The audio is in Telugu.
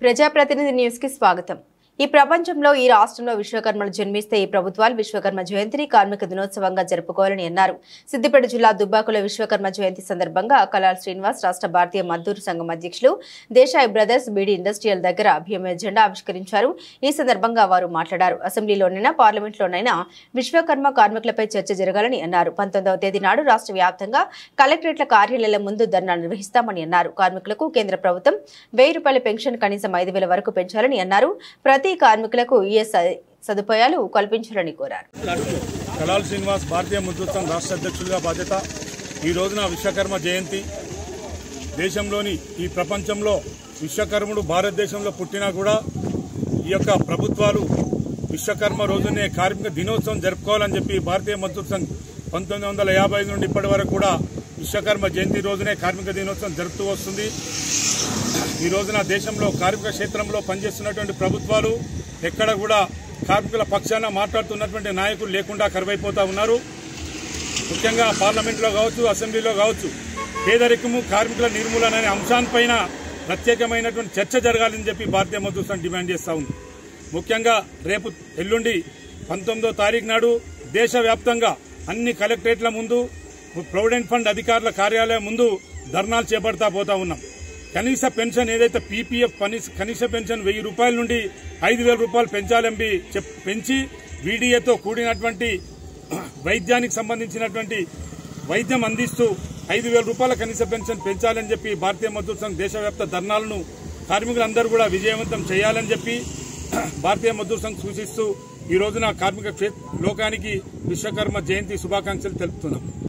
ప్రజాప్రతినిధి న్యూస్ కి స్వాగతం। ఈ ప్రపంచంలో ఈ రాష్ట్రంలో విశ్వకర్మలు జన్మిస్తే ఈ ప్రభుత్వాలు విశ్వకర్మ జయంతిని కార్మిక దినోత్సవంగా జరుపుకోవాలని అన్నారు। సిద్దిపేట జిల్లా దుబ్బాకులో విశ్వకర్మ జయంతి సందర్భంగా కలాల్ శ్రీనివాస్ రాష్ట్ర భారతీయ మజ్దూర్ సంఘం అధ్యక్షులు దేశాయ్ బ్రదర్స్ బీడీ ఇండస్ట్రియల్ దగ్గర భీమ జెండా ఆవిష్కరించారు। ఈ సందర్భంగా వారు మాట్లాడారు। అసెంబ్లీలోనైనా పార్లమెంట్లోనైనా విశ్వకర్మ కార్మికులపై చర్చ జరగాలని అన్నారు। 19వ తేదీ నాడు రాష్ట్ర వ్యాప్తంగా కలెక్టరేట్ల కార్యాలయాల ముందు ధర్నా నిర్వహిస్తామని అన్నారు। కార్మికులకు కేంద్ర ప్రభుత్వం 1000 రూపాయల పెన్షన్ కనీసం 5000 వరకు పెంచాలని అన్నారు। ప్రతి కార్మికులకు ఈఎస్ఐ సదుపాయాలు కల్పించాలని కోరారు। కలాల్ శ్రీనివాస్ భారతీయ మజ్దూర్ సంఘ్ రాష్ట్ర అధ్యక్షుడిగా బాధ్యత। ఈ రోజున విశ్వకర్మ జయంతి దేశంలోని ఈ ప్రపంచంలో విశ్వకర్ముడు భారతదేశంలో పుట్టినా కూడా ఈ యొక్క ప్రభుత్వాలు విశ్వకర్మ రోజునే కార్మిక దినోత్సవం జరుపుకోవాలని చెప్పి భారతీయ మజ్దూర్ సంఘ్ 1955 నుండి ఇప్పటి వరకు కూడా విశ్వకర్మ జయంతి రోజునే కార్మిక దినోత్సవం జరుపుతూ వస్తుంది। ఈ రోజున దేశంలో కార్మిక క్షేత్రంలో పనిచేస్తున్నటువంటి ప్రభుత్వాలు ఎక్కడ కూడా కార్మికుల పక్షాన మాట్లాడుతున్నటువంటి నాయకులు లేకుండా కరువైపోతా ఉన్నారు। ముఖ్యంగా పార్లమెంట్లో కావచ్చు, అసెంబ్లీలో కావచ్చు, పేదరికము కార్మికుల నిర్మూలన అనే అంశాలపైన ప్రత్యేకమైనటువంటి చర్చ జరగాలని చెప్పి భారతీయ మజ్దూర్ సంఘ్ డిమాండ్ చేస్తా ఉంది। ముఖ్యంగా రేపు ఎల్లుండి 19వ తారీఖు నాడు దేశవ్యాప్తంగా అన్ని కలెక్టరేట్ల ముందు, ప్రొవిడెంట్ ఫండ్ అధికారుల కార్యాలయం ముందు ధర్నాలు చేపడతా పోతా ఉన్నాం। కనీస పెన్షన్ ఏదైతే పీపీఎఫ్ కనీస పెన్షన్ 1000 రూపాయల నుండి 5000 రూపాయలు పెంచాలని పెంచి వీడీఏతో కూడినటువంటి వైద్యానికి సంబంధించినటువంటి వైద్యం అందిస్తూ 5000 రూపాయల కనీస పెన్షన్ పెంచాలని చెప్పి భారతీయ మజ్దూర్ సంఘ్ దేశవ్యాప్త ధర్నాలను కార్మికులందరూ కూడా విజయవంతం చేయాలని చెప్పి భారతీయ మజ్దూర్ సంఘ్ సూచిస్తూ ఈ రోజున కార్మిక లోకానికి విశ్వకర్మ జయంతి శుభాకాంక్షలు తెలుపుతున్నాం।